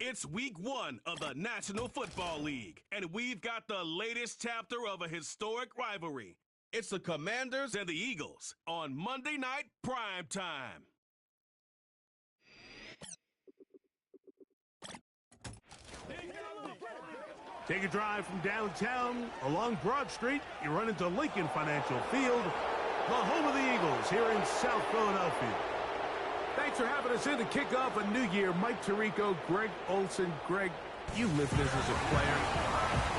It's week 1 of the National Football League, and we've got the latest chapter of a historic rivalry. It's the Commanders and the Eagles on Monday Night Prime Time. Take a drive from downtown along Broad Street. You run into Lincoln Financial Field, the home of the Eagles here in South Philadelphia. Thanks for having us in to kick off a new year. Mike Tirico, Greg Olson. Greg, you lived this as a player.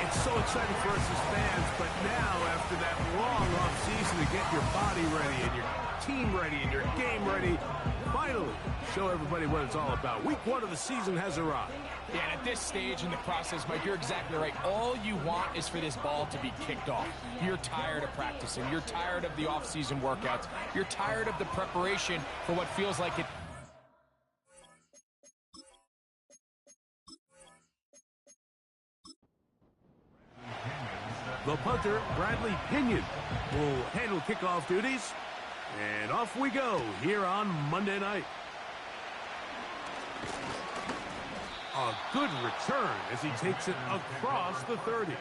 It's so exciting for us as fans, but now after that long offseason to get your body ready and your team ready and your game ready, finally show everybody what it's all about. Week 1 of the season has arrived. Yeah, and at this stage in the process, Mike, you're exactly right. All you want is for this ball to be kicked off. You're tired of practicing. You're tired of the off-season workouts. You're tired of the preparation for what feels like it. The punter, Bradley Pinion, will handle kickoff duties. And off we go here on Monday night. A good return as he takes it across the 30.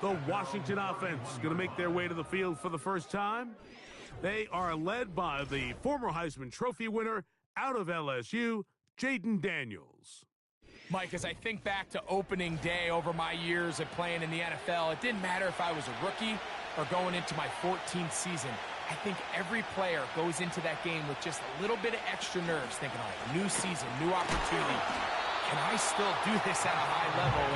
The Washington offense going to make their way to the field for the first time. They are led by the former Heisman Trophy winner out of LSU, Jaden Daniels. Mike, as I think back to opening day over my years of playing in the NFL, it didn't matter if I was a rookie or going into my 14th season. I think every player goes into that game with just a little bit of extra nerves, thinking, all right, new season, new opportunity. Can I still do this at a high level?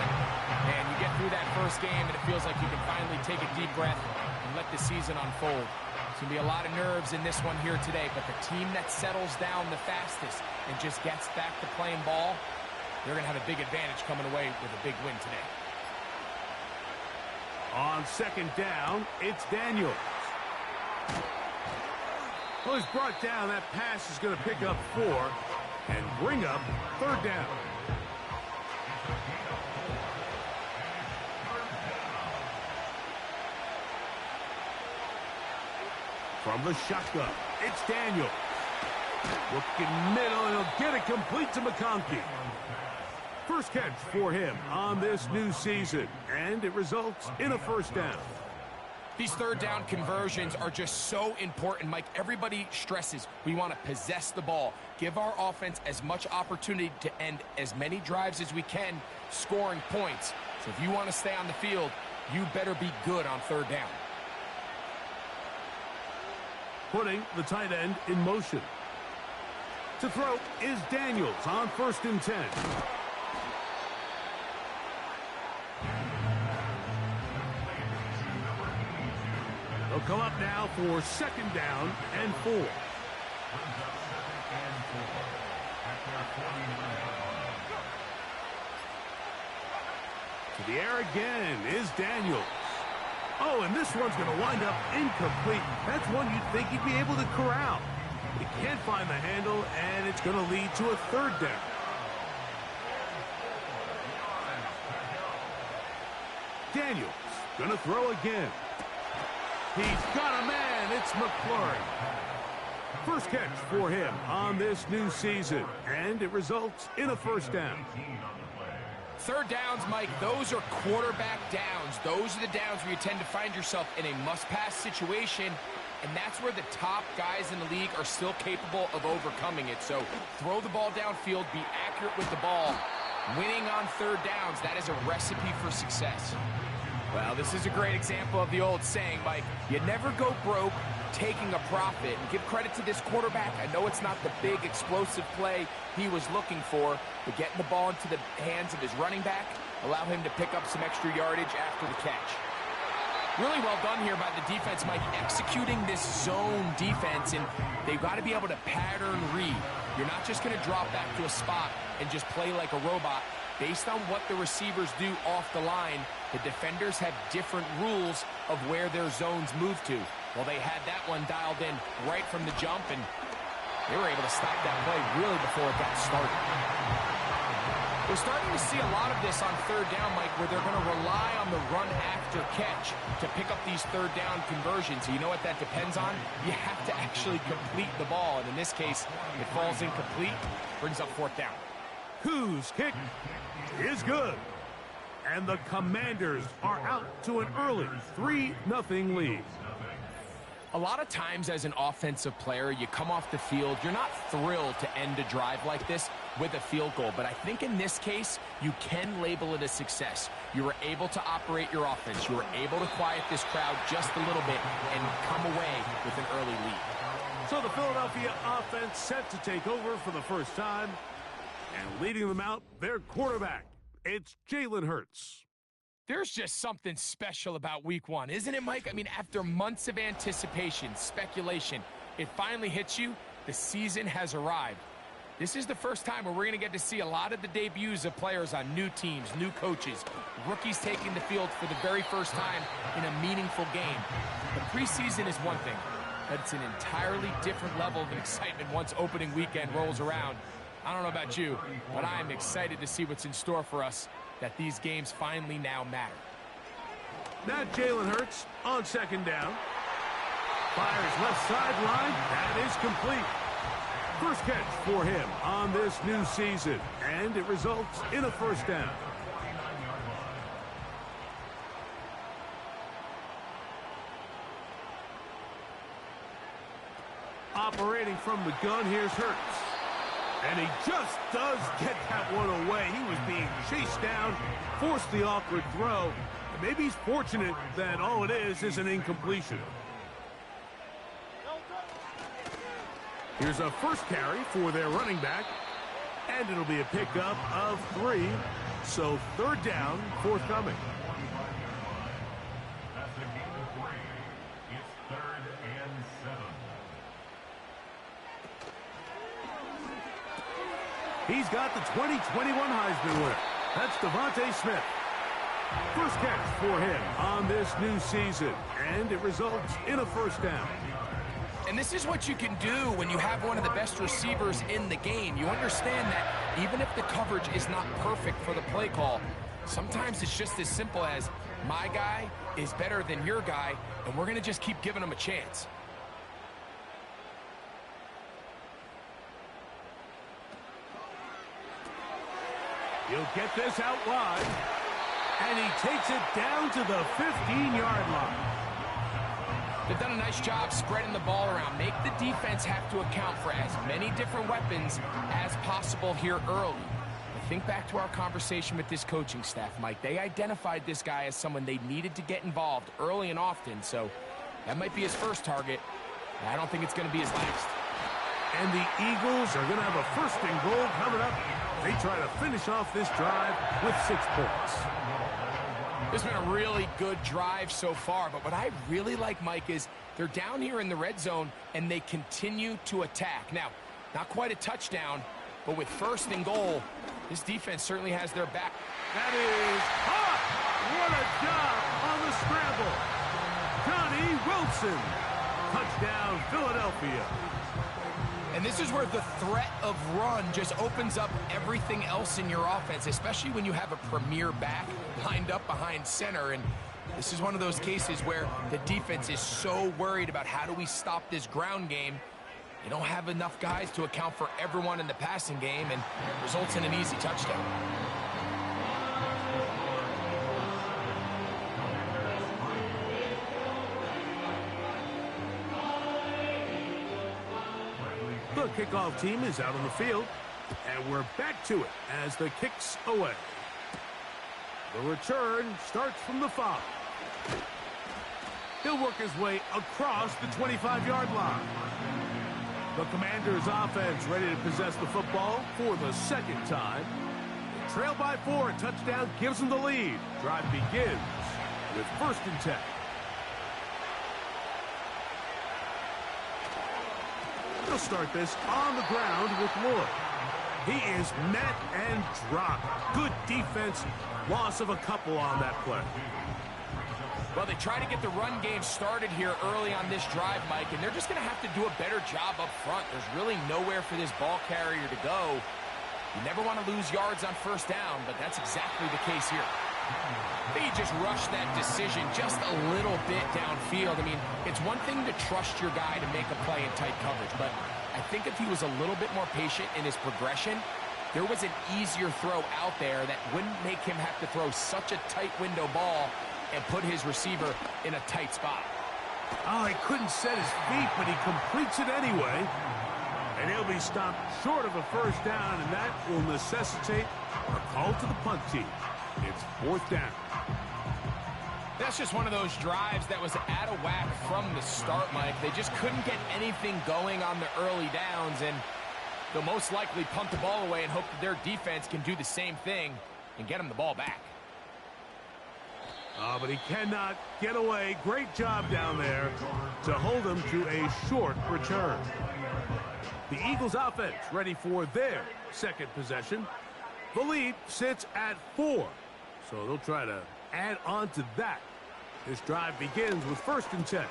And you get through that first game, and it feels like you can finally take a deep breath and let the season unfold. There's going to be a lot of nerves in this one here today, but the team that settles down the fastest and just gets back to playing ball, they're going to have a big advantage coming away with a big win today. On second down, it's Daniels. Well, he's brought down. That pass is going to pick up 4 and bring up third down. From the shotgun, it's Daniels. Looking middle, and he'll get it complete to McConkey. First catch for him on this new season, and it results in a first down. These third down conversions are just so important, Mike. Everybody stresses we want to possess the ball, give our offense as much opportunity to end as many drives as we can, scoring points. So if you want to stay on the field, you better be good on third down. Putting the tight end in motion. To throw is Daniels on 1st and 10. They'll come up now for second down and 4. To the air again is Daniels. Oh, and this one's going to wind up incomplete. That's one you'd think he'd be able to corral. He can't find the handle, and it's going to lead to a third down. Daniels going to throw again. He's got a man. It's McClurry. First catch for him on this new season, and it results in a first down. Third downs, Mike, those are quarterback downs. Those are the downs where you tend to find yourself in a must-pass situation, and that's where the top guys in the league are still capable of overcoming it. So throw the ball downfield, be accurate with the ball. Winning on third downs, that is a recipe for success. Well, this is a great example of the old saying, Mike, you never go broke taking a profit. And give credit to this quarterback. I know it's not the big explosive play he was looking for, but getting the ball into the hands of his running back, allow him to pick up some extra yardage after the catch. Really well done here by the defense, Mike, executing this zone defense, and they've got to be able to pattern read. You're not just going to drop back to a spot and just play like a robot. Based on what the receivers do off the line, the defenders have different rules of where their zones move to. Well, they had that one dialed in right from the jump, and they were able to stop that play really before it got started. We're starting to see a lot of this on third down, Mike, where they're going to rely on the run after catch to pick up these third down conversions. So you know what that depends on? You have to actually complete the ball, and in this case, it falls incomplete, brings up fourth down. whose kick is good. And the Commanders are out to an early 3-0 lead. A lot of times as an offensive player, you come off the field, you're not thrilled to end a drive like this with a field goal. But I think in this case, you can label it a success. You were able to operate your offense. You were able to quiet this crowd just a little bit and come away with an early lead. So the Philadelphia offense set to take over for the first time. And leading them out, their quarterback. It's Jalen Hurts. There's just something special about week one, isn't it, Mike? I mean, after months of anticipation, speculation, it finally hits you. The season has arrived. This is the first time where we're going to get to see a lot of the debuts of players on new teams, new coaches, rookies taking the field for the very first time in a meaningful game. The preseason is one thing, but it's an entirely different level of excitement once opening weekend rolls around. I don't know about you, but I am excited to see what's in store for us, that these games finally now matter. Now Jalen Hurts on second down. Fires left sideline. That is complete. First catch for him on this new season, and it results in a first down. Operating from the gun, here's Hurts. And he just does get that one away. He was being chased down, forced the awkward throw. And maybe he's fortunate that all it is an incompletion. Here's a first carry for their running back. And it'll be a pickup of 3. So third down, forthcoming. He's got the 2021 Heisman winner. That's Devontae Smith. First catch for him on this new season, and it results in a first down. And this is what you can do when you have one of the best receivers in the game. You understand that even if the coverage is not perfect for the play call, sometimes it's just as simple as my guy is better than your guy, and we're going to just keep giving him a chance. He'll get this out wide, and he takes it down to the 15-yard line. They've done a nice job spreading the ball around. Make the defense have to account for as many different weapons as possible here early. But think back to our conversation with this coaching staff, Mike. They identified this guy as someone they needed to get involved early and often, so that might be his first target. I don't think it's going to be his last. And the Eagles are going to have a first and goal coming up. They try to finish off this drive with 6 points. It's been a really good drive so far, but what I really like, Mike, is they're down here in the red zone, and they continue to attack. Now, not quite a touchdown, but with first and goal, this defense certainly has their back. That is hot! What a job on the scramble. Johnny Wilson. Touchdown, Philadelphia. And this is where the threat of run just opens up everything else in your offense, especially when you have a premier back lined up behind center. And this is one of those cases where the defense is so worried about how do we stop this ground game. You don't have enough guys to account for everyone in the passing game, and it results in an easy touchdown. The kickoff team is out on the field, and we're back to it as the kick's away. The return starts from the 5. He'll work his way across the 25-yard line. The Commanders' offense ready to possess the football for the second time. Trail by 4, touchdown gives them the lead. Drive begins with 1st and 10. They'll start this on the ground with Lloyd. He is met and dropped. Good defense. Loss of a couple on that play. Well, they try to get the run game started here early on this drive, Mike, and they're just going to have to do a better job up front. There's really nowhere for this ball carrier to go. You never want to lose yards on first down, but that's exactly the case here. They just rushed that decision just a little bit downfield. I mean, it's one thing to trust your guy to make a play in tight coverage, but I think if he was a little bit more patient in his progression, there was an easier throw out there that wouldn't make him have to throw such a tight window ball and put his receiver in a tight spot. Oh, he couldn't set his feet, but he completes it anyway. And he'll be stopped short of a first down, and that will necessitate a call to the punt team. It's 4th down. That's just one of those drives that was out of whack from the start, Mike. They just couldn't get anything going on the early downs, and they'll most likely punt the ball away and hope that their defense can do the same thing and get them the ball back. Oh, but he cannot get away. Great job down there to hold him to a short return. The Eagles offense ready for their second possession. The lead sits at 4, so they'll try to add on to that. This drive begins with 1st and 10.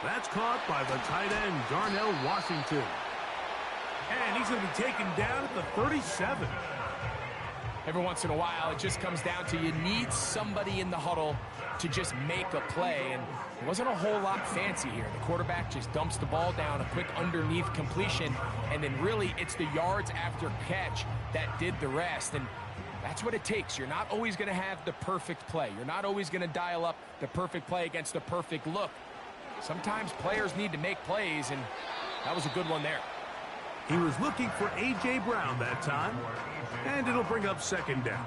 That's caught by the tight end, Darnell Washington. And he's going to be taken down at the 37. Every once in a while, it just comes down to you need somebody in the huddle to just make a play, and it wasn't a whole lot fancy here. The quarterback just dumps the ball down, a quick underneath completion, and then really it's the yards after catch that did the rest, and that's what it takes. You're not always going to have the perfect play. You're not always going to dial up the perfect play against the perfect look. Sometimes players need to make plays, and that was a good one there. He was looking for A.J. Brown that time, and it'll bring up 2nd down.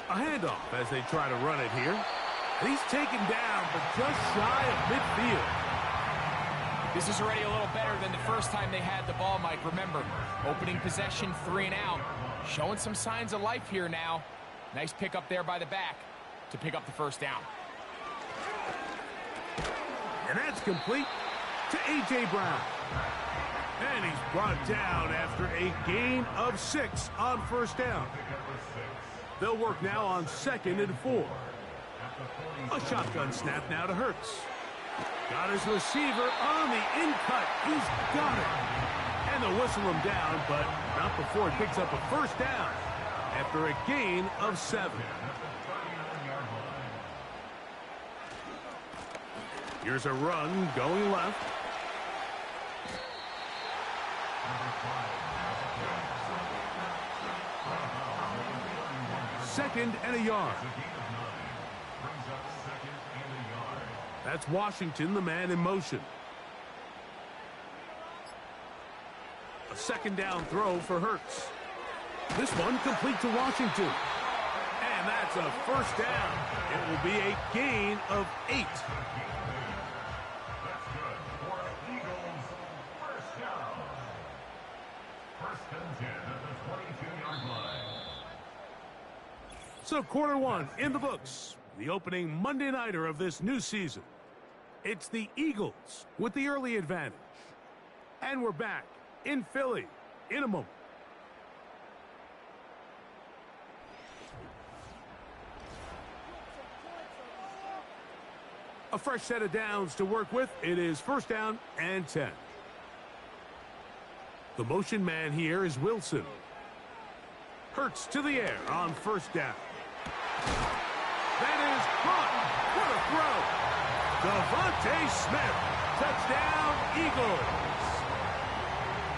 A handoff as they try to run it here. And he's taken down, but just shy of midfield. This is already a little better than the first time they had the ball, Mike. Remember, opening possession, 3 and out. Showing some signs of life here now. Nice pick up there by the back to pick up the 1st down. And that's complete to A.J. Brown. And he's brought down after a gain of 6 on 1st down. They'll work now on 2nd and 4. A shotgun snap now to Hurts. Got his receiver on the in-cut. He's got it. And they'll whistle him down, but not before he picks up a 1st down after a gain of 7. Here's a run going left. Second and a yard. That's Washington, the man in motion. A 2nd down throw for Hurts. This one complete to Washington. And that's a 1st down. It will be a gain of 8. So quarter 1 in the books. The opening Monday nighter of this new season. It's the Eagles with the early advantage. And we're back in Philly in a moment. A fresh set of downs to work with. It is 1st down and 10. The motion man here is Wilson. Hurts to the air on 1st down. That is caught. What a throw. Devontae Smith. Touchdown, Eagles.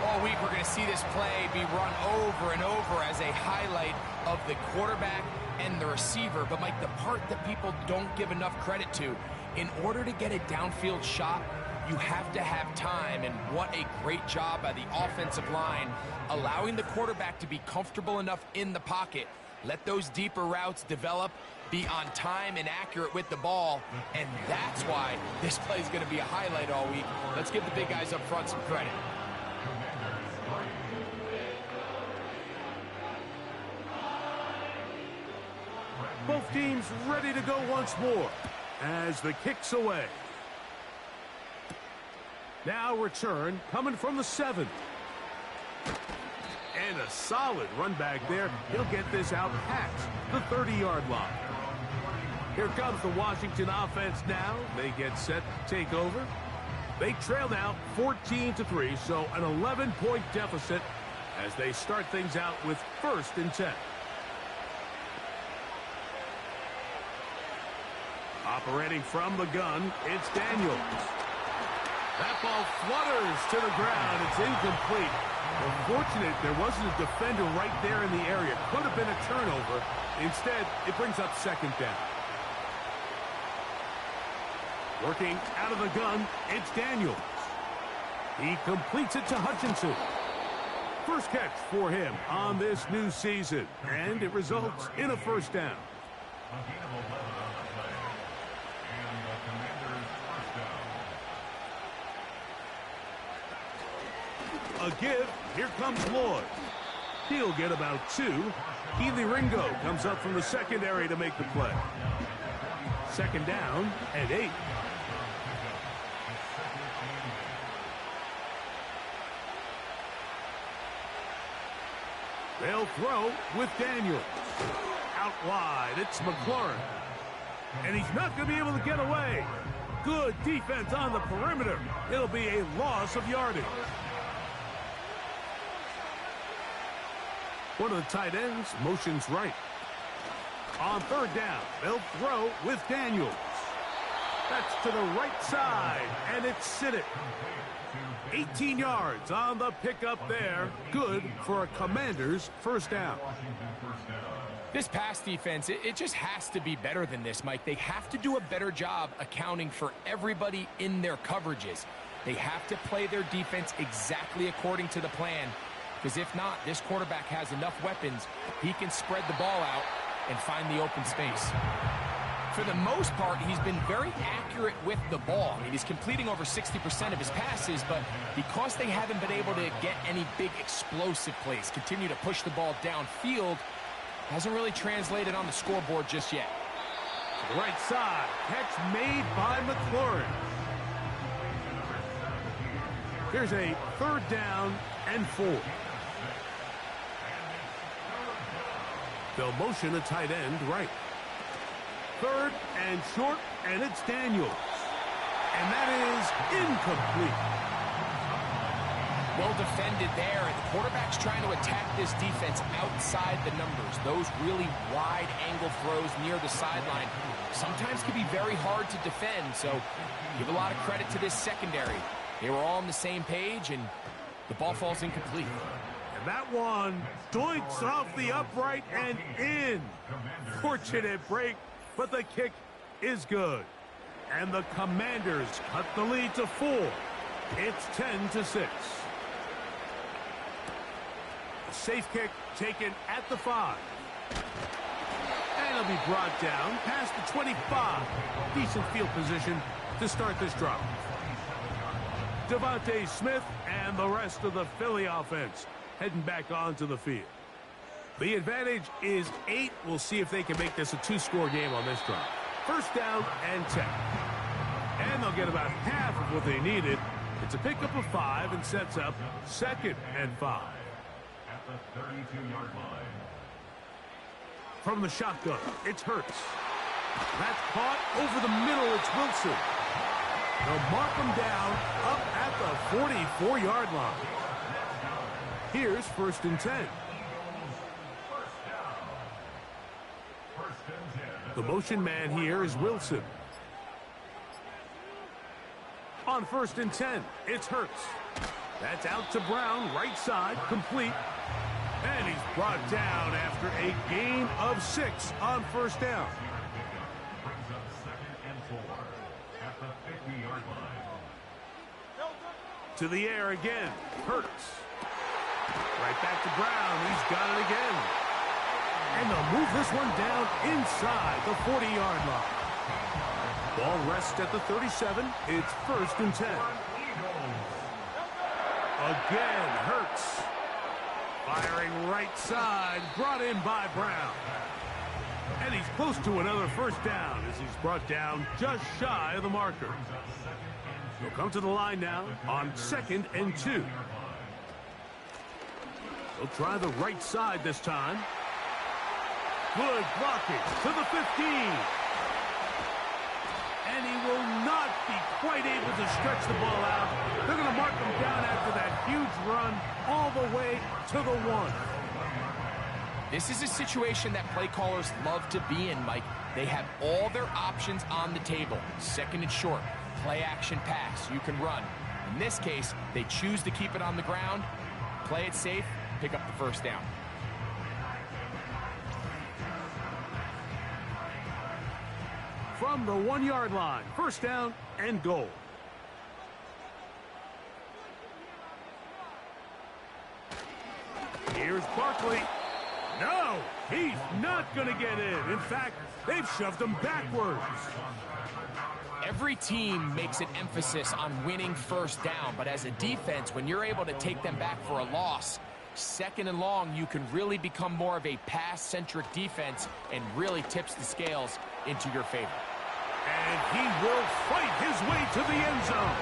All week we're going to see this play be run over and over as a highlight of the quarterback and the receiver. But, Mike, the part that people don't give enough credit to, in order to get a downfield shot, you have to have time, and what a great job by the offensive line, allowing the quarterback to be comfortable enough in the pocket, let those deeper routes develop, be on time and accurate with the ball, and that's why this play is going to be a highlight all week. Let's give the big guys up front some credit. Both teams ready to go once more as the kick's away. Now return coming from the 7. And a solid run back there. He'll get this out past the 30-yard line. Here comes the Washington offense now. They get set to take over. They trail now 14-3, so an 11-point deficit as they start things out with 1st and 10. Operating from the gun, it's Daniels. That ball flutters to the ground. It's incomplete. Unfortunate there wasn't a defender right there in the area. Could have been a turnover. Instead, it brings up second down. Working out of the gun, it's Daniels. He completes it to Hutchinson. First catch for him on this new season, and it results in a first down. A give. Here comes Lloyd. He'll get about 2. Keely Ringo comes up from the secondary to make the play. Second down and 8. They'll throw with Daniels. Out wide, it's McLaurin. And he's not going to be able to get away. Good defense on the perimeter. It'll be a loss of yardage. One of the tight ends motions right. On third down, they'll throw with Daniels. That's to the right side, and it's Sinnott. 18 yards on the pickup there. Good for a Commanders first down. This pass defense, it just has to be better than this, Mike. They have to do a better job accounting for everybody in their coverages. They have to play their defense exactly according to the plan, because if not, this quarterback has enough weapons. He can spread the ball out and find the open space. For the most part, he's been very accurate with the ball. I mean, he's completing over 60% of his passes, but because they haven't been able to get any big explosive plays, continue to push the ball downfield, hasn't really translated on the scoreboard just yet. To the right side, catch made by McLaurin. Here's a third down and 4. They'll motion a tight end right. Third and short, and it's Daniels. And that is incomplete. Well defended there, and the quarterback's trying to attack this defense outside the numbers. Those really wide angle throws near the sideline sometimes can be very hard to defend, so give a lot of credit to this secondary. They were all on the same page, and the ball falls incomplete. And that one doinks off the upright and in. Fortunate break, but the kick is good. And the Commanders cut the lead to 4. It's 10-6. A safe kick taken at the 5. And it'll be brought down past the 25. Decent field position to start this drive. Devontae Smith and the rest of the Philly offense heading back onto the field. The advantage is 8. We'll see if they can make this a 2-score game on this drive. First down and 10. And they'll get about half of what they needed. It's a pickup of 5 and sets up second and 5. At the 32-yard line. From the shotgun, it's Hurts. That's caught over the middle. It's Wilson. They'll mark him down up at the 44-yard line. Here's first and 10. The motion man here is Wilson. On first and 10, it's Hurts. That's out to Brown, right side, complete. And he's brought down after a gain of 6 on first down. Brings up second and 4 at the 50-yard line. To the air again, Hurts. Right back to Brown. He's got it again. And they'll move this one down inside the 40-yard line. Ball rests at the 37. It's first and 10. Again, Hurts. Firing right side, brought in by Brown. And he's close to another first down as he's brought down just shy of the marker. He'll come to the line now on second and 2. He'll try the right side this time. Good blocking to the 15. And he will not be quite able to stretch the ball out. They're going to mark him down after that huge run all the way to the 1. This is a situation that play callers love to be in, Mike. They have all their options on the table. Second and short, play action pass, you can run. In this case, they choose to keep it on the ground, play it safe, pick up the first down. From the 1-yard line, first down and goal. Here's Barkley. No, he's not going to get in. In fact, they've shoved him backwards. Every team makes an emphasis on winning first down, but as a defense, when you're able to take them back for a loss, second and long, you can really become more of a pass-centric defense and really tips the scales into your favor. And he will fight his way to the end zone.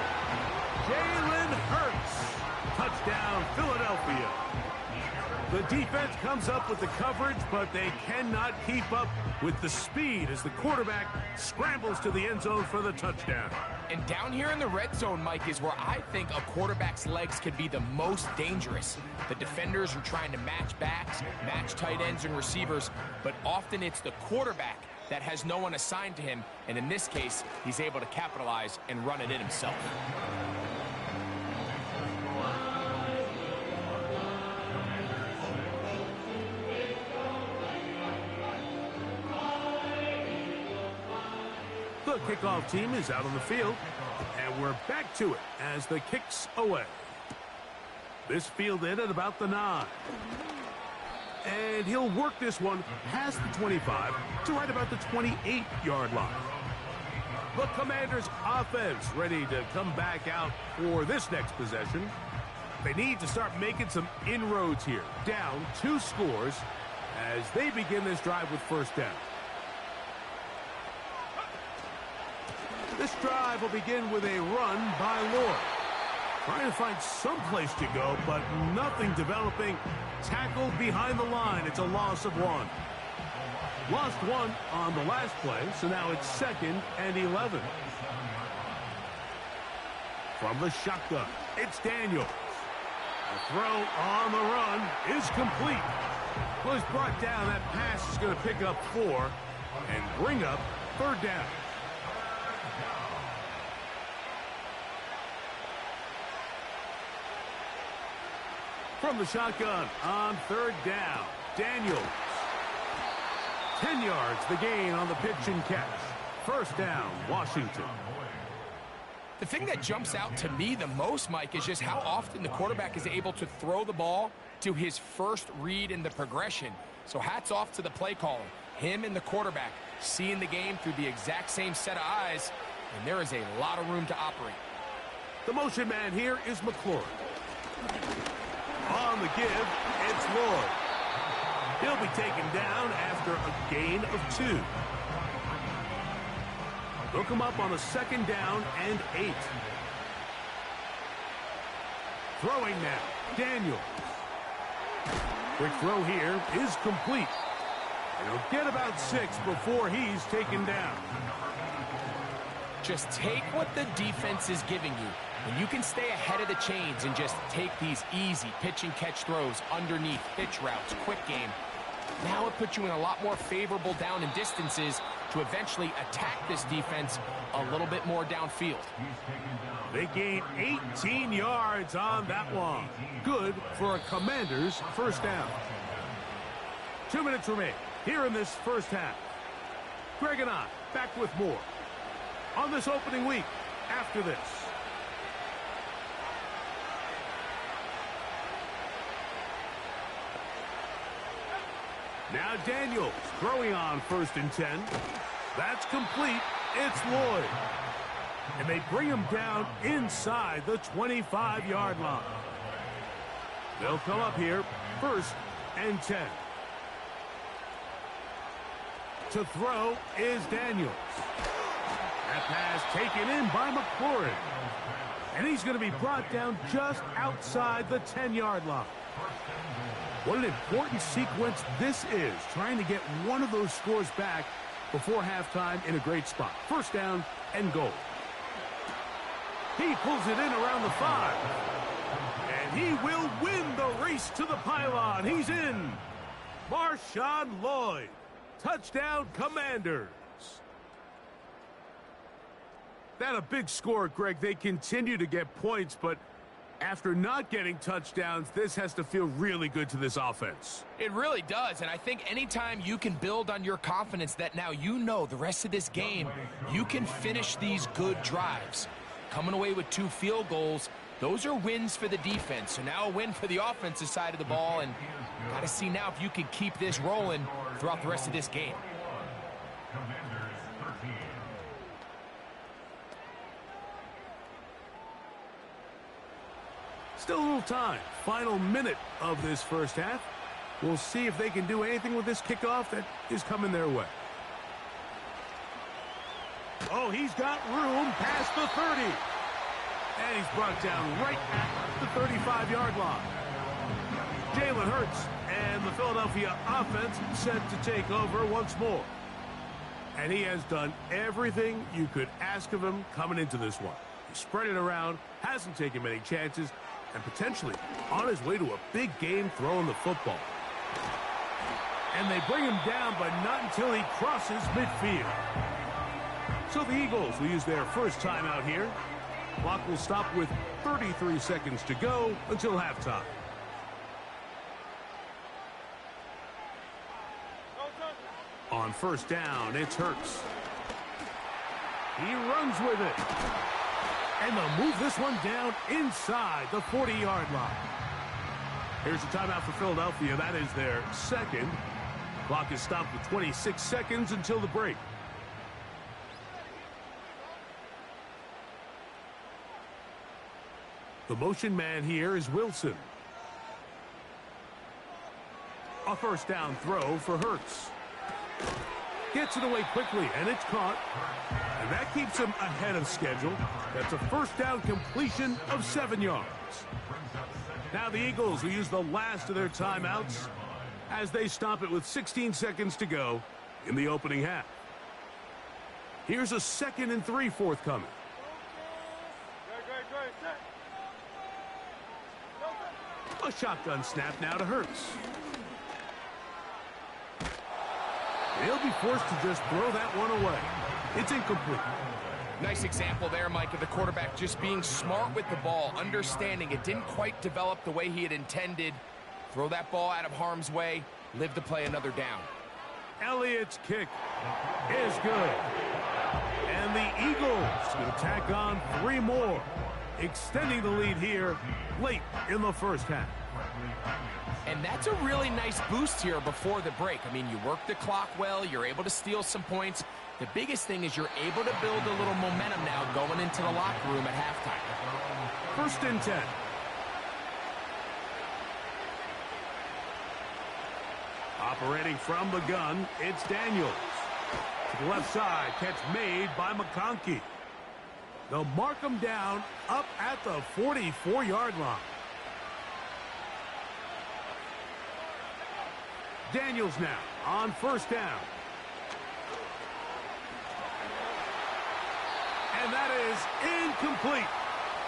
Jalen Hurts. Touchdown, Philadelphia. The defense comes up with the coverage, but they cannot keep up with the speed as the quarterback scrambles to the end zone for the touchdown. And down here in the red zone, Mike, is where I think a quarterback's legs could be the most dangerous. The defenders are trying to match backs, match tight ends and receivers, but often it's the quarterback that has no one assigned to him, and in this case, he's able to capitalize and run it in himself. The kickoff team is out on the field, and we're back to it as the kick's away. This fielded at about the 9. And he'll work this one past the 25 to right about the 28-yard line. The Commanders' offense ready to come back out for this next possession. They need to start making some inroads here. Down 2 scores as they begin this drive with first down. This drive will begin with a run by Lord. Trying to find some place to go, but nothing developing. Tackled behind the line. It's a loss of 1. Lost 1 on the last play, so now it's 2nd and 11. From the shotgun, it's Daniels. The throw on the run is complete. Well, he's brought down. That pass is going to pick up 4 and bring up third down. From the shotgun on third down, Daniels. 10 yards the gain on the pitch and catch. First down, Washington. The thing that jumps out to me the most, Mike, is just how often the quarterback is able to throw the ball to his first read in the progression. So hats off to the play caller. Him and the quarterback seeing the game through the exact same set of eyes, and there is a lot of room to operate. The motion man here is McLaurin. On the give, it's Lloyd. He'll be taken down after a gain of 2. They'll come up on a second down and 8. Throwing now, Daniels. Quick throw here is complete. And he'll get about 6 before he's taken down. Just take what the defense is giving you. And you can stay ahead of the chains and just take these easy pitch and catch throws underneath, pitch routes, quick game. Now it puts you in a lot more favorable down and distances to eventually attack this defense a little bit more downfield. They gain 18 yards on that one. Good for a Commanders first down. 2 minutes remain here in this first half. Greg and I back with more on this opening week after this. Now Daniels throwing on 1st and 10. That's complete. It's Lloyd. And they bring him down inside the 25-yard line. They'll come up here 1st and 10. To throw is Daniels. That pass taken in by McLaurin. And he's going to be brought down just outside the 10-yard line. What an important sequence this is, trying to get one of those scores back before halftime in a great spot. First down and goal. He pulls it in around the 5. And he will win the race to the pylon. He's in. Marshawn Lloyd. Touchdown, Commanders. That a big score, Greg. They continue to get points, but after not getting touchdowns, this has to feel really good to this offense. It really does, and I think anytime you can build on your confidence that now you know the rest of this game, you can finish these good drives. Coming away with 2 field goals, those are wins for the defense. So now a win for the offensive side of the ball, and got to see now if you can keep this rolling throughout the rest of this game. Commanders 13. Still a little time. Final minute of this first half. We'll see if they can do anything with this kickoff that is coming their way. Oh, he's got room past the 30. And he's brought down right at the 35-yard line. Jalen Hurts and the Philadelphia offense set to take over once more. And he has done everything you could ask of him coming into this one. He spread it around, hasn't taken many chances, and potentially on his way to a big game throwing the football. And they bring him down, but not until he crosses midfield. So the Eagles will use their first timeout here. Clock will stop with 33 seconds to go until halftime. On first down, it's Hurts. He runs with it. And they'll move this one down inside the 40-yard line. Here's a timeout for Philadelphia. That is their second. Clock is stopped with 26 seconds until the break. The motion man here is Wilson. A first down throw for Hurts. Gets it away quickly, and it's caught. And that keeps him ahead of schedule. That's a first down completion of 7 yards. Now the Eagles will use the last of their timeouts as they stop it with 16 seconds to go in the opening half. Here's a 2nd and 3 forthcoming. A shotgun snap now to Hurts. He'll be forced to just throw that one away. It's incomplete. Nice example there, Mike, of the quarterback just being smart with the ball, understanding it didn't quite develop the way he had intended. Throw that ball out of harm's way, live to play another down. Elliott's kick is good. And the Eagles will tack on 3 more, extending the lead here late in the first half. And that's a really nice boost here before the break. I mean, you work the clock well, you're able to steal some points. The biggest thing is you're able to build a little momentum now going into the locker room at halftime. 1st and 10. Operating from the gun, it's Daniels. To the left side, catch made by McConkey. They'll mark him down up at the 44-yard line. Daniels now on first down. And that is incomplete.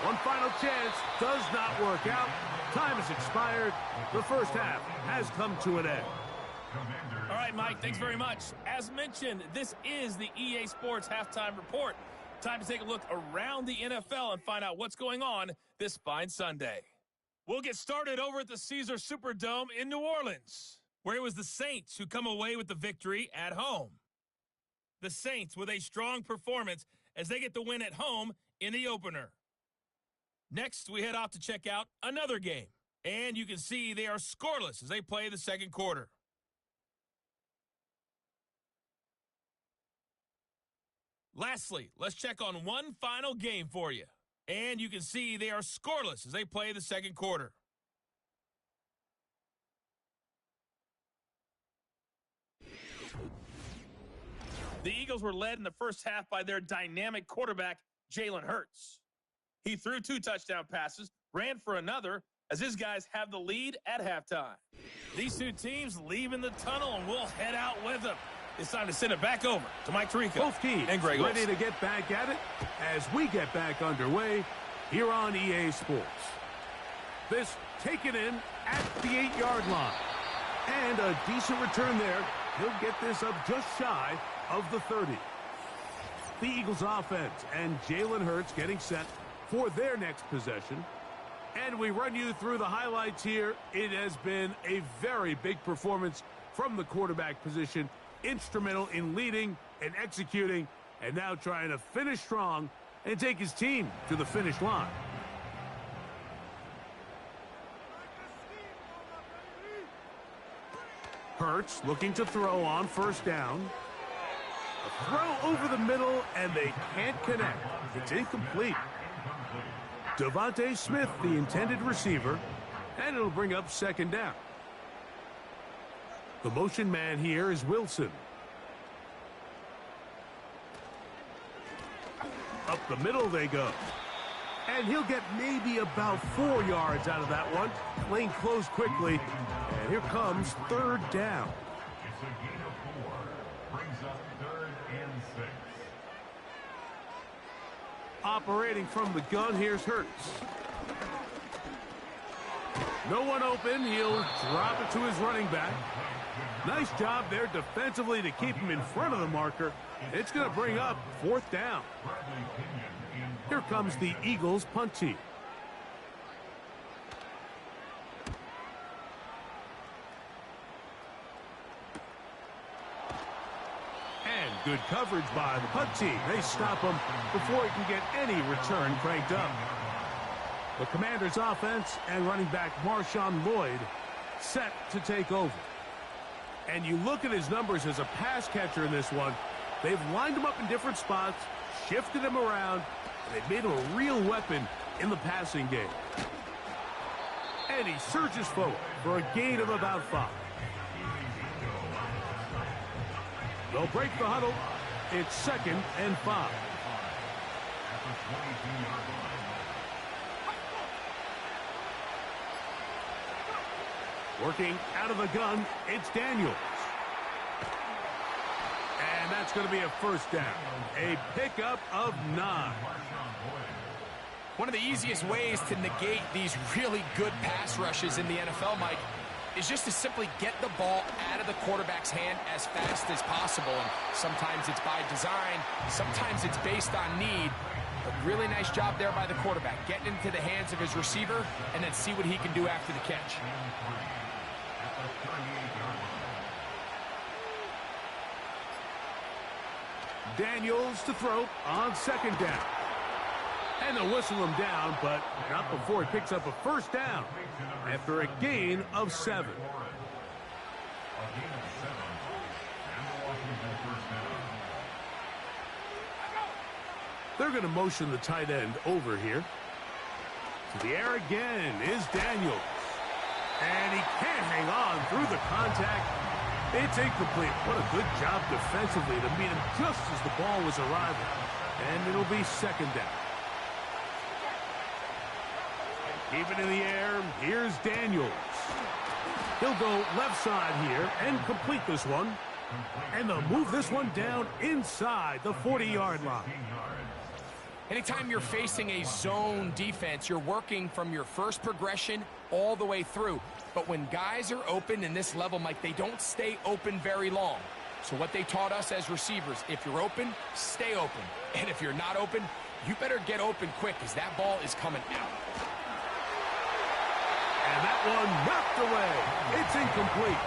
One final chance does not work out. Time has expired. The first half has come to an end. All right, Mike, thanks very much. As mentioned, this is the EA Sports Halftime Report. Time to take a look around the NFL and find out what's going on this fine Sunday. We'll get started over at the Caesar Superdome in New Orleans, where it was the Saints who come away with the victory at home. The Saints with a strong performance as they get the win at home in the opener. Next, we head off to check out another game. And you can see they are scoreless as they play the second quarter. Lastly, let's check on one final game for you. And you can see they are scoreless as they play the second quarter. The Eagles were led in the first half by their dynamic quarterback, Jalen Hurts. He threw 2 touchdown passes, ran for another, as his guys have the lead at halftime. These 2 teams leave in the tunnel, and we'll head out with them. It's time to send it back over to Mike Tirico Both teams and Greg ready Olson. to get back at it as we get back underway here on EA Sports. This taken in at the 8-yard line. And a decent return there. He'll get this up just shy of the 30. The Eagles offense and Jalen Hurts getting set for their next possession. And we run you through the highlights here. It has been a very big performance from the quarterback position. Instrumental in leading and executing, and now trying to finish strong and take his team to the finish line. Hurts looking to throw on first down. A throw over the middle, and they can't connect. It's incomplete. Devontae Smith, the intended receiver, and it'll bring up second down. The motion man here is Wilson. Up the middle they go. And he'll get maybe about 4 yards out of that one. Lane closed quickly. And here comes third down. It's a gain of 4. Brings up 3rd and 6. Operating from the gun, here's Hurts. No one open. He'll drop it to his running back. Nice job there defensively to keep him in front of the marker. It's going to bring up 4th down. Here comes the Eagles punt team. And good coverage by the punt team. They stop him before he can get any return cranked up. The Commanders' offense and running back Marshawn Lloyd set to take over. And you look at his numbers as a pass catcher in this one. They've lined him up in different spots, shifted him around, and they've made him a real weapon in the passing game. And he surges forward for a gain of about 5. They'll break the huddle. It's 2nd and 5. Working out of the gun, it's Daniels. And that's going to be a first down. A pickup of 9. One of the easiest ways to negate these really good pass rushes in the NFL, Mike, is just to simply get the ball out of the quarterback's hand as fast as possible. And sometimes it's by design, sometimes it's based on need. But really nice job there by the quarterback, getting into the hands of his receiver and then see what he can do after the catch. Daniels to throw on 2nd down. And they'll whistle him down, but not before he picks up a first down after a gain of 7. They're going to motion the tight end over here. To the air again is Daniels. And he can't hang on through the contact. It's incomplete. What a good job defensively to meet him just as the ball was arriving. And it'll be 2nd down. Keep it in the air. Here's Daniels. He'll go left side here and complete this one. And they'll move this one down inside the 40-yard line. Anytime you're facing a zone defense, you're working from your first progression all the way through. But when guys are open in this level, Mike, they don't stay open very long. So what they taught us as receivers, if you're open, stay open. And if you're not open, you better get open quick because that ball is coming out. And that one knocked away. It's incomplete.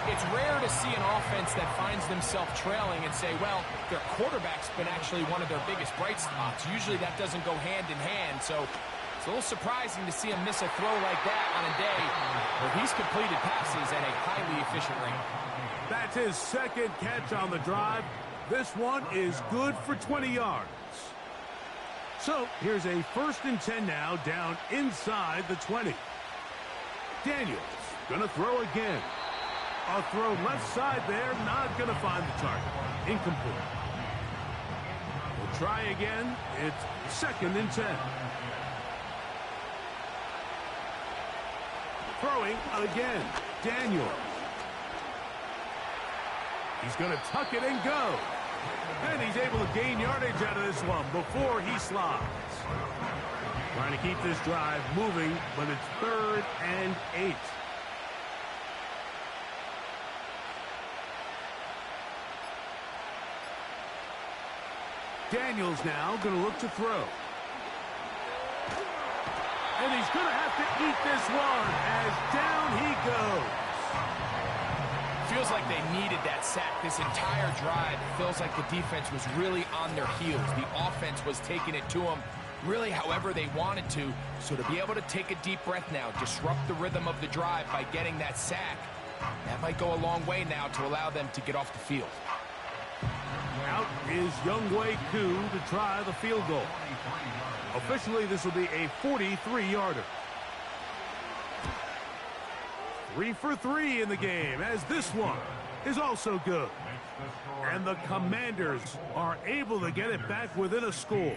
It's rare to see an offense that finds themselves trailing and say, well, their quarterback's been actually one of their biggest bright spots. Usually that doesn't go hand in hand, so it's a little surprising to see him miss a throw like that on a day where he's completed passes at a highly efficient rate. That's his 2nd catch on the drive. This one is good for 20 yards. So here's a 1st and 10 now down inside the 20. Daniels gonna throw again. A throw left side there, not going to find the target. Incomplete. We'll try again. It's 2nd and 10. Throwing again. Daniels. He's going to tuck it and go. And he's able to gain yardage out of this one before he slides. Trying to keep this drive moving, but it's 3rd and 8. Daniels now going to look to throw. And he's going to have to eat this one as down he goes. Feels like they needed that sack this entire drive. It feels like the defense was really on their heels. The offense was taking it to them really however they wanted to. So to be able to take a deep breath now, disrupt the rhythm of the drive by getting that sack, that might go a long way now to allow them to get off the field. Out is Younghoe Koo to try the field goal. Officially, this will be a 43-yarder. 3 for 3 in the game, as this one is also good. And the Commanders are able to get it back within a score.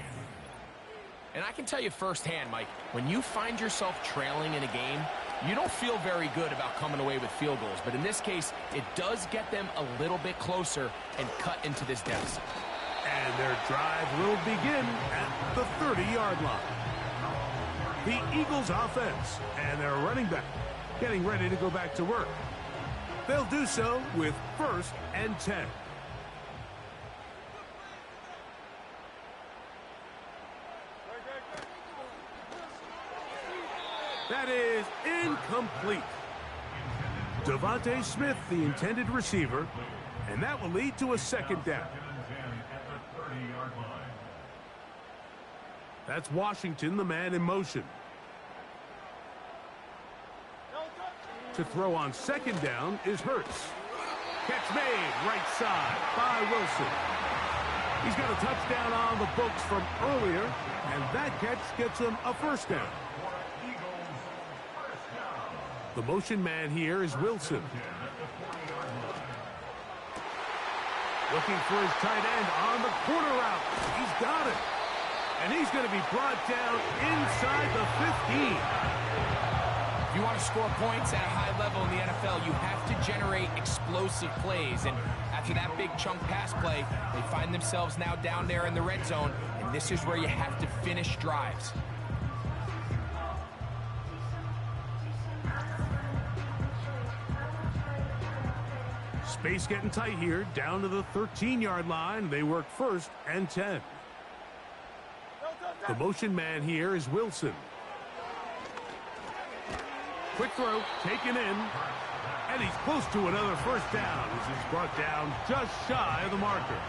And I can tell you firsthand, Mike, when you find yourself trailing in a game, you don't feel very good about coming away with field goals. But in this case, it does get them a little bit closer and cut into this deficit. And their drive will begin at the 30-yard line. The Eagles offense and their running back getting ready to go back to work. They'll do so with 1st and 10. That is incomplete. Devontae Smith, the intended receiver, and that will lead to a 2nd down. That's Washington, the man in motion. To throw on 2nd down is Hurts. Catch made right side by Wilson. He's got a touchdown on the books from earlier, and that catch gets him a 1st down. The motion man here is Wilson. Looking for his tight end on the corner route. He's got it. And he's going to be brought down inside the 15. If you want to score points at a high level in the NFL, you have to generate explosive plays. And after that big chunk pass play, they find themselves now down there in the red zone. And this is where you have to finish drives. Space getting tight here, down to the 13-yard line. They work 1st and 10. The motion man here is Wilson. Quick throw, taken in, and he's close to another 1st down. This is brought down just shy of the marker.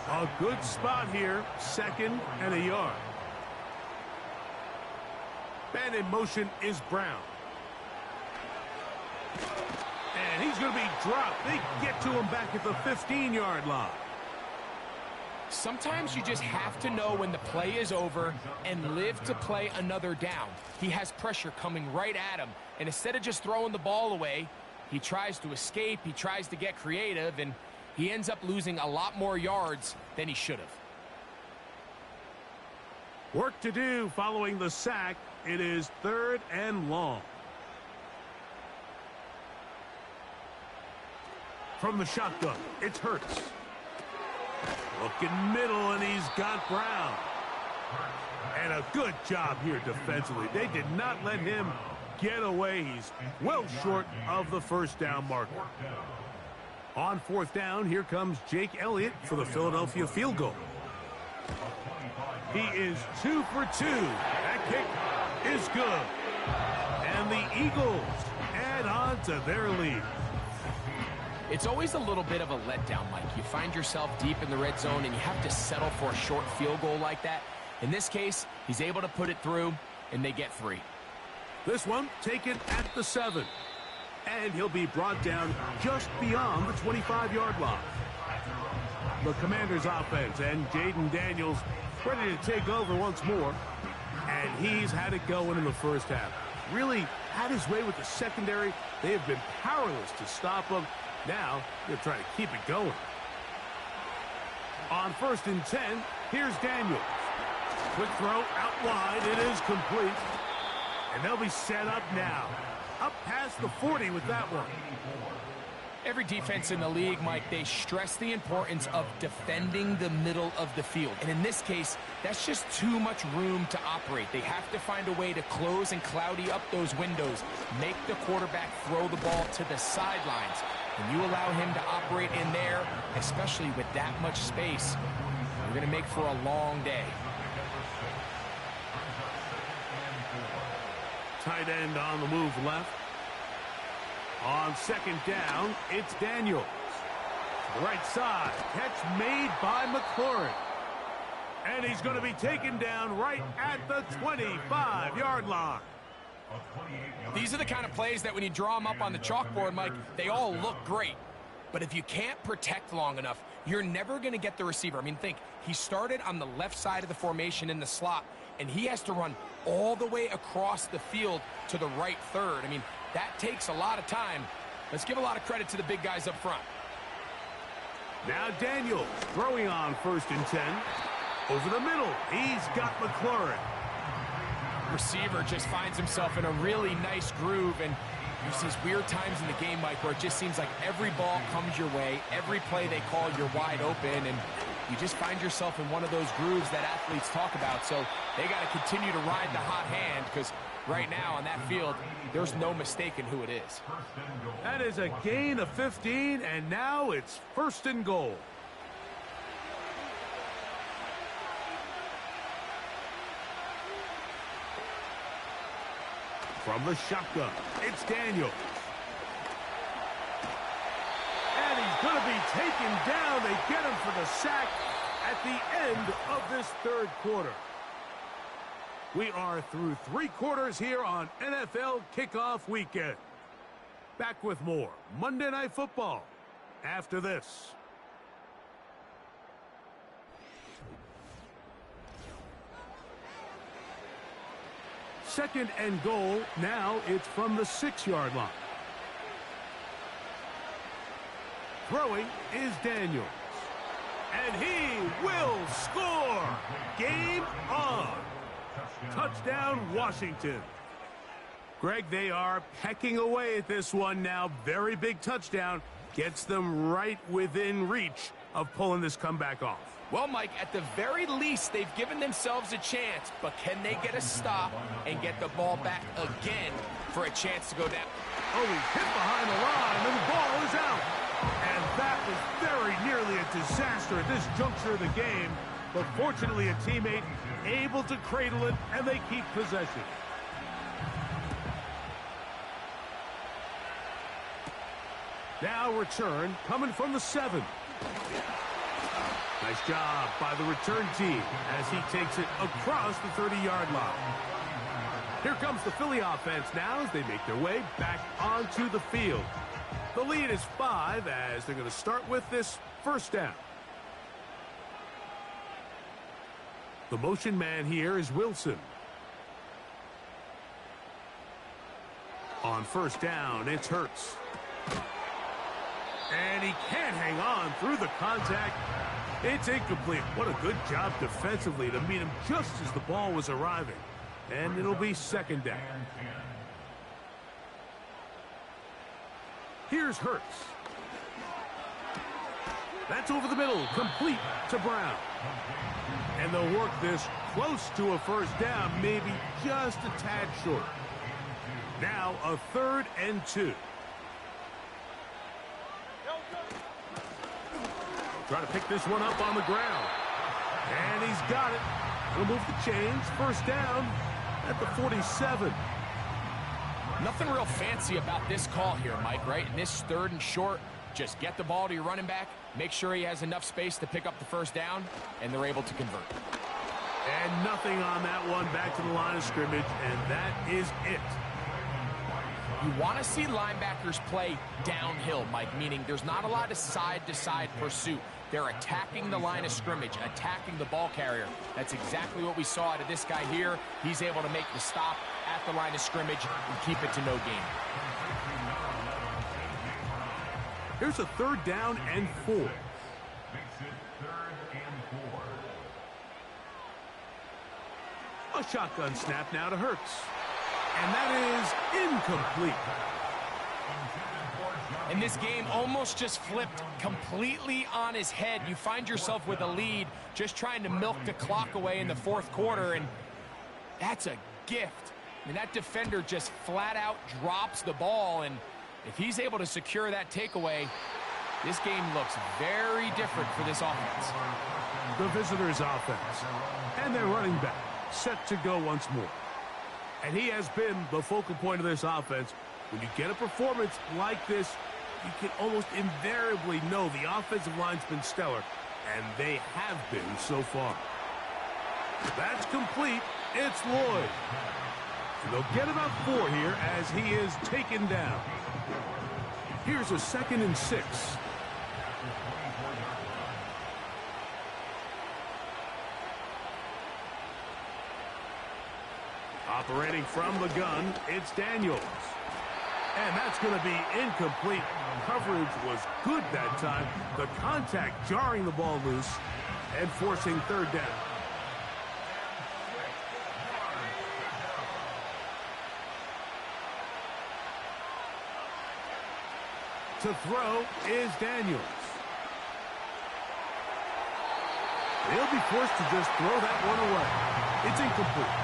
A good spot here, 2nd and a yard. Man in motion is Brown. And he's going to be dropped. They get to him back at the 15-yard line. Sometimes you just have to know when the play is over and live to play another down. He has pressure coming right at him, and instead of just throwing the ball away, he tries to escape, he tries to get creative, and he ends up losing a lot more yards than he should have. Work to do following the sack. It is 3rd and long. From the shotgun, it's Hurts. Looking middle, and he's got Brown. And a good job here defensively. They did not let him get away. He's well short of the 1st down marker. On 4th down, here comes Jake Elliott for the Philadelphia field goal. He is 2 for 2. That kick is good. And the Eagles add on to their lead. It's always a little bit of a letdown, Mike. You find yourself deep in the red zone, and you have to settle for a short field goal like that. In this case, he's able to put it through, and they get 3. This one taken at the 7. And he'll be brought down just beyond the 25-yard line. The Commanders' offense and Jaden Daniels ready to take over once more. And he's had it going in the 1st half. Really had his way with the secondary. They have been powerless to stop him. Now, they're trying to keep it going. On 1st and 10, here's Daniels. Quick throw out wide. It is complete. And they'll be set up now. Up past the 40 with that one. Every defense in the league, Mike, they stress the importance of defending the middle of the field. And in this case, that's just too much room to operate. They have to find a way to close and cloudy up those windows, make the quarterback throw the ball to the sidelines. When you allow him to operate in there, especially with that much space, We're going to make for a long day. Tight end on the move left. On second down, it's Daniels. To the right side, catch made by McLaurin. And he's going to be taken down right at the 25-yard line. These are the kind of plays that when you draw them up on the chalkboard, Mike, they all look great. But if you can't protect long enough, you're never going to get the receiver. I mean, think, he started on the left side of the formation in the slot, and he has to run all the way across the field to the right third. I mean, that takes a lot of time. Let's give a lot of credit to the big guys up front. Now Daniels throwing on 1st and 10. Over the middle, he's got McLaurin. Receiver just finds himself in a really nice groove, and there's these weird times in the game, Mike, where it just seems like every ball comes your way, every play they call, you're wide open, and you just find yourself in one of those grooves that athletes talk about. So they got to continue to ride the hot hand, because right now on that field, there's no mistaking who it is. That is a gain of 15, and now it's 1st and goal. From the shotgun, it's Daniels. And he's going to be taken down. They get him for the sack at the end of this 3rd quarter. We are through 3 quarters here on NFL Kickoff Weekend. Back with more Monday Night Football after this. Second and goal. Now it's from the 6-yard line. Throwing is Daniels. And he will score. Game on. Touchdown, Washington. Greg, they are pecking away at this one now. Very big touchdown. Gets them right within reach of pulling this comeback off. Well, Mike, at the very least, they've given themselves a chance, but can they get a stop and get the ball back again for a chance to go down? Oh, he's hit behind the line, and the ball is out. And that was very nearly a disaster at this juncture of the game, but fortunately a teammate able to cradle it, and they keep possession. Now return coming from the 7. Nice job by the return team as he takes it across the 30-yard line. Here comes the Philly offense now as they make their way back onto the field. The lead is 5 as they're going to start with this 1st down. The motion man here is Wilson. On 1st down, it's Hurts. And he can't hang on through the contact. It's incomplete. What a good job defensively to meet him just as the ball was arriving. And it'll be 2nd down. Here's Hurts. That's over the middle, complete to Brown. And they'll work this close to a 1st down, maybe just a tad short. Now a 3rd and 2. Trying to pick this one up on the ground. And he's got it. He'll move the chains. 1st down at the 47. Nothing real fancy about this call here, Mike, right? In this 3rd and short, just get the ball to your running back, make sure he has enough space to pick up the 1st down, and they're able to convert. And nothing on that one, back to the line of scrimmage, and that is it. You want to see linebackers play downhill, Mike, meaning there's not a lot of side-to-side pursuit. They're attacking the line of scrimmage, attacking the ball carrier. That's exactly what we saw out of this guy here. He's able to make the stop at the line of scrimmage and keep it to no gain. Here's a 3rd down and 4. Makes it 3rd and 4. A shotgun snap now to Hurts. And that is incomplete. And this game almost just flipped completely on his head. You find yourself with a lead, just trying to milk the clock away in the 4th quarter, and that's a gift. I mean, that defender just flat out drops the ball, and if he's able to secure that takeaway, This game looks very different for this offense. The visitors' offense. And their running back set to go once more. And he has been the focal point of this offense. When you get a performance like this, you can almost invariably know the offensive line's been stellar, and they have been so far. That's complete. It's Lloyd. And they'll get about 4 here as he is taken down. Here's a 2nd and 6. Operating from the gun, it's Daniels. And that's going to be incomplete. Coverage was good that time. The contact jarring the ball loose and forcing 3rd down. To throw is Daniels. They'll be forced to just throw that one away. It's incomplete.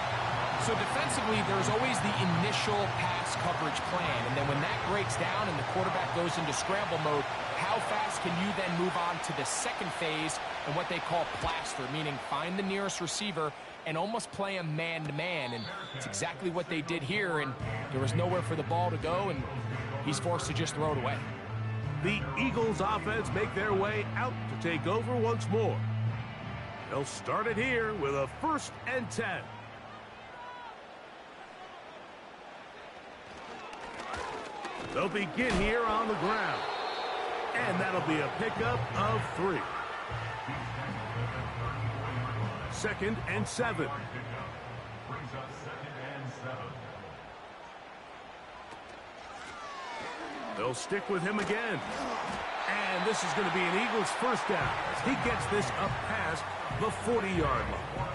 So defensively, there's always the initial pass coverage plan, and then when that breaks down and the quarterback goes into scramble mode, how fast can you then move on to the second phase and what they call plaster, meaning find the nearest receiver and almost play him man-to-man, and it's exactly what they did here, and there was nowhere for the ball to go, and he's forced to just throw it away. The Eagles offense make their way out to take over once more. They'll start it here with a 1st and 10. They'll begin here on the ground. And that'll be a pickup of 3. 2nd and 7. They'll stick with him again. And this is going to be an Eagles 1st down as he gets this up past the 40-yard line.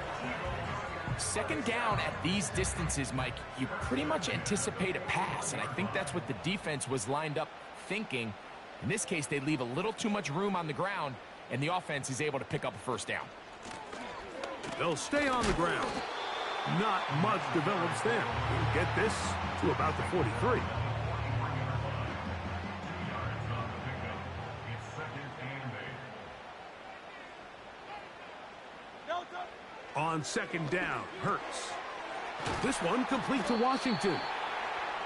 2nd down at these distances, Mike, you pretty much anticipate a pass, and I think that's what the defense was lined up thinking. In this case, they leave a little too much room on the ground, and the offense is able to pick up a 1st down. They'll stay on the ground. Not much develops there. We'll get this to about the 43. On 2nd down, Hurts. This one complete to Washington.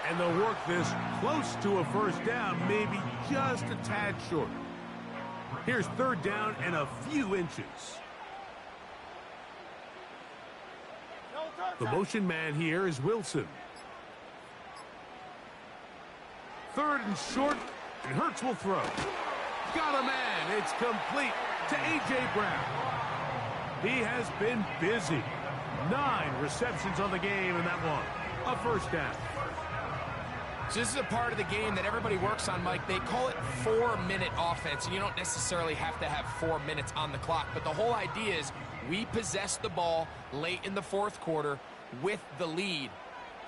And they'll work this close to a 1st down, maybe just a tad short. Here's 3rd down and a few inches. The motion man here is Wilson. 3rd and short, and Hurts will throw. Got a man. It's complete to A.J. Brown. He has been busy. 9 receptions on the game in that one. A 1st down. So this is a part of the game that everybody works on, Mike. They call it 4-minute offense, and you don't necessarily have to have 4 minutes on the clock. But the whole idea is we possess the ball late in the 4th quarter with the lead.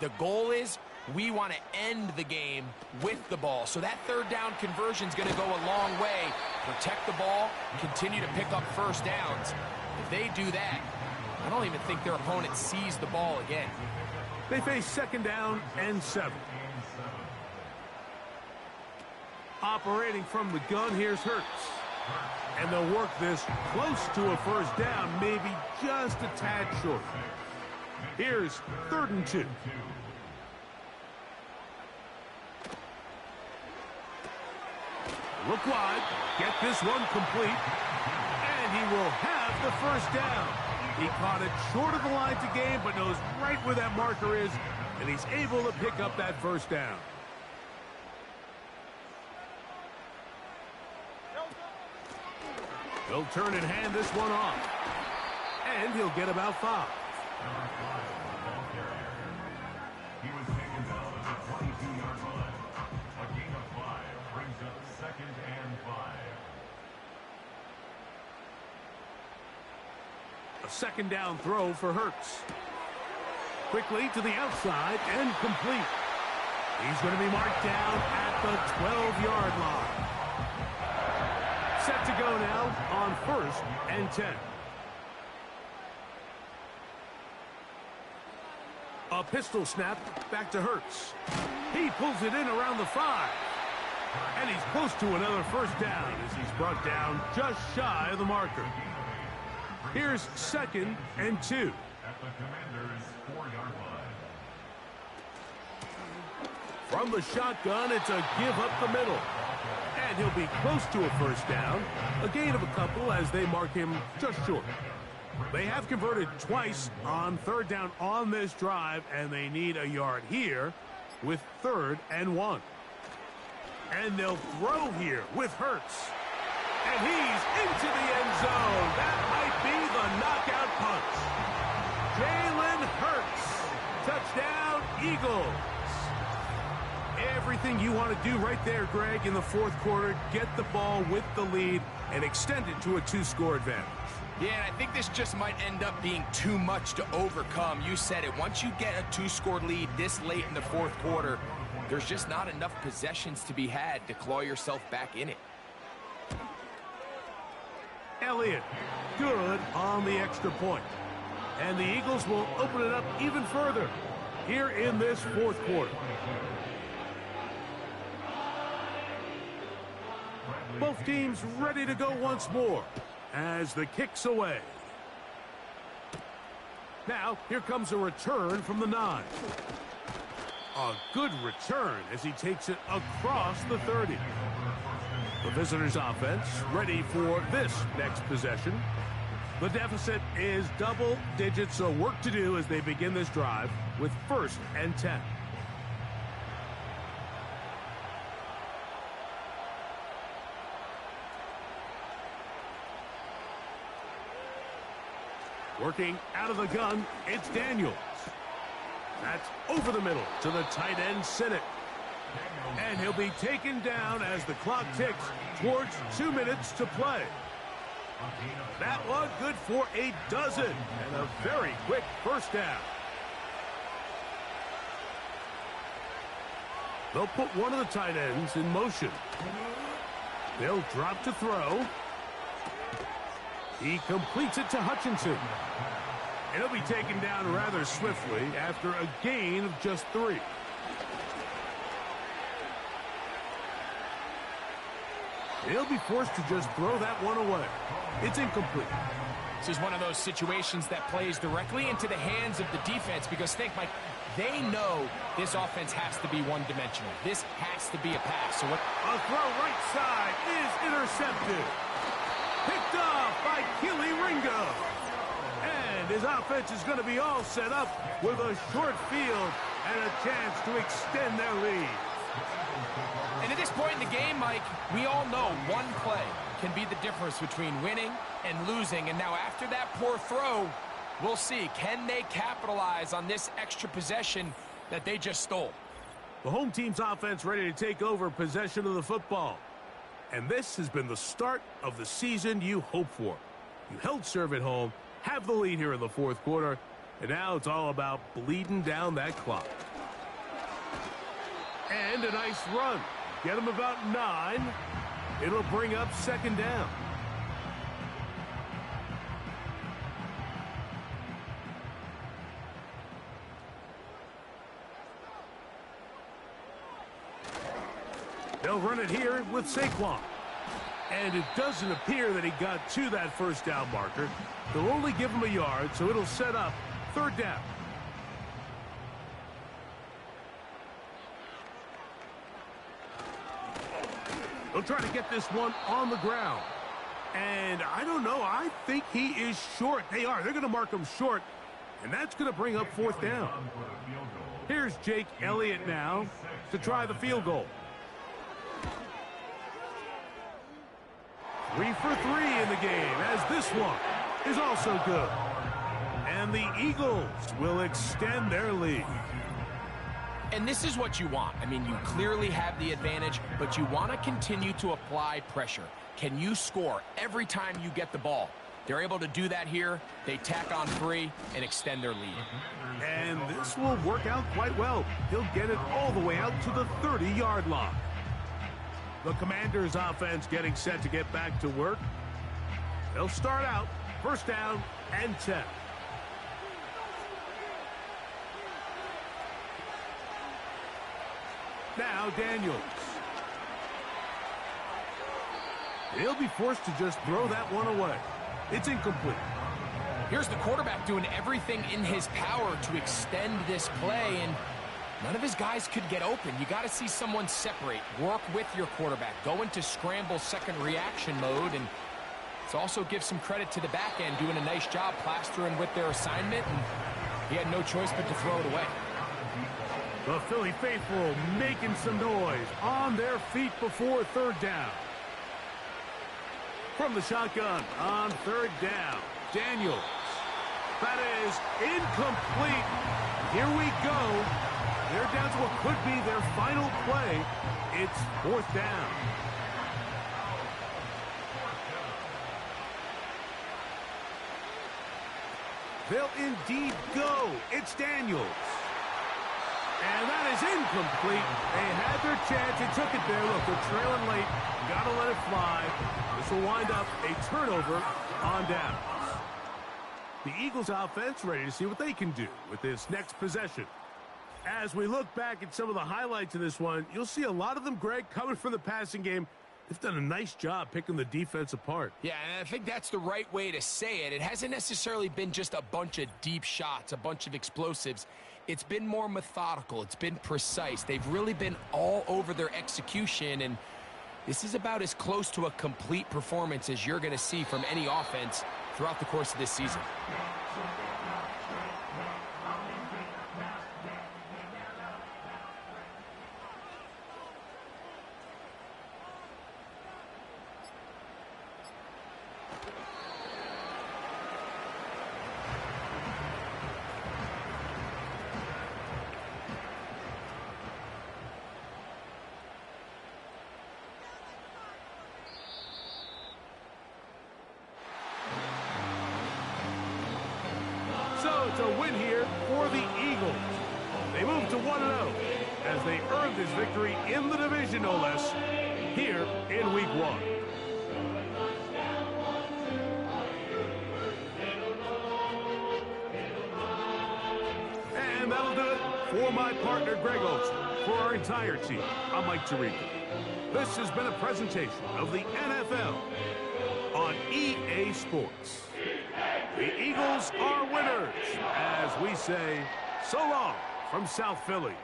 The goal is we want to end the game with the ball. So that 3rd down conversion is going to go a long way. Protect the ball, continue to pick up 1st downs. If they do that, I don't even think their opponent sees the ball again. They face 2nd down and 7. Operating from the gun, here's Hurts. And they'll work this close to a 1st down, maybe just a tad short. Here's 3rd and 2. Look wide, get this one complete, and he will have the 1st down. He caught it short of the line to gain, but knows right where that marker is, and he's able to pick up that 1st down. He'll turn and hand this one off, and he'll get about 5. He was taken down at the 22-yard line. A gain of 5 brings up 2nd and 5. A 2nd down throw for Hurts. Quickly to the outside and complete. He's going to be marked down at the 12-yard line. Set to go now on 1st and 10. A pistol snap back to Hurts. He pulls it in around the 5. And he's close to another first down as he's brought down just shy of the marker. Here's 2nd and 2. At the Commanders' 4-yard line. From the shotgun, it's a give up the middle. And he'll be close to a first down. A gain of a couple as they mark him just short. They have converted twice on 3rd down on this drive, and they need a yard here with 3rd and 1. And they'll throw here with Hurts. And he's into the end zone. That might be the knockout punch. Jalen Hurts. Touchdown, Eagles. Everything you want to do right there, Greg, in the 4th quarter. Get the ball with the lead and extend it to a 2-score advantage. Yeah, and I think this just might end up being too much to overcome. You said it. Once you get a 2-score lead this late in the 4th quarter, there's just not enough possessions to be had to claw yourself back in it. Elliott, good on the extra point. And the Eagles will open it up even further here in this 4th quarter. Both teams ready to go once more as the kick's away. Now, here comes a return from the 9. A good return as he takes it across the 30. The visitors' offense ready for this next possession. The deficit is double digits, so work to do as they begin this drive with 1st and 10. Working out of the gun, it's Daniels. That's over the middle to the tight end, Sinnott. And he'll be taken down as the clock ticks towards 2 minutes to play. That one good for a dozen and a very quick first down. They'll put one of the tight ends in motion. They'll drop to throw. He completes it to Hutchinson. And he'll be taken down rather swiftly after a gain of just 3. He'll be forced to just throw that one away. It's incomplete. This is one of those situations that plays directly into the hands of the defense because think, Mike, they know this offense has to be one-dimensional. This has to be a pass. So what? A throw right side is intercepted. Picked off by Keely Ringo. And his offense is going to be all set up with a short field and a chance to extend their lead. And at this point in the game, Mike, we all know one play can be the difference between winning and losing. And now after that poor throw, we'll see, can they capitalize on this extra possession that they just stole? The home team's offense ready to take over possession of the football. And this has been the start of the season you hope for. You held serve at home, have the lead here in the 4th quarter, and now it's all about bleeding down that clock. And a nice run. Get him about 9. It'll bring up 2nd down. They'll run it here with Saquon. And it doesn't appear that he got to that first down marker. They'll only give him a yard, so it'll set up 3rd down. They'll try to get this one on the ground. And I don't know. I think he is short. They are. They're going to mark him short. And that's going to bring up 4th down. Here's Jake Elliott now to try the field goal. 3 for 3 in the game, as this one is also good. And the Eagles will extend their lead. And this is what you want. I mean, you clearly have the advantage, but you want to continue to apply pressure. Can you score every time you get the ball? They're able to do that here. They tack on 3 and extend their lead. And this will work out quite well. He'll get it all the way out to the 30-yard line. The Commanders' offense getting set to get back to work. They'll start out 1st down and 10. Now Daniels. He'll be forced to just throw that one away. It's incomplete. Here's the quarterback doing everything in his power to extend this play, and none of his guys could get open. You got to see someone separate, work with your quarterback, go into scramble second reaction mode, and let's also give some credit to the back end doing a nice job plastering with their assignment, and he had no choice but to throw it away. The Philly faithful making some noise on their feet before third down. From the shotgun on third down, Daniels. That is incomplete. Here we go. They're down to what could be their final play. It's fourth down. They'll indeed go. It's Daniels. And that is incomplete. They had their chance. They took it there. Look, they're trailing late. Got to let it fly. This will wind up a turnover on downs. The Eagles offense ready to see what they can do with this next possession. As we look back at some of the highlights of this one, you'll see a lot of them, Greg, coming from the passing game. They've done a nice job picking the defense apart. Yeah, and I think that's the right way to say it. It hasn't necessarily been just a bunch of deep shots, a bunch of explosives. It's been more methodical. It's been precise. They've really been all over their execution, and this is about as close to a complete performance as you're going to see from any offense throughout the course of this season. So it's a win here for the Eagles. They move to 1-0 as they earn this victory in the division, no less, here in Week 1. And that'll do it for my partner, Greg Olson. For our entire team, I'm Mike Tirico. This has been a presentation of the NFL on EA Sports. The Eagles are winners, as we say, so long from South Philly.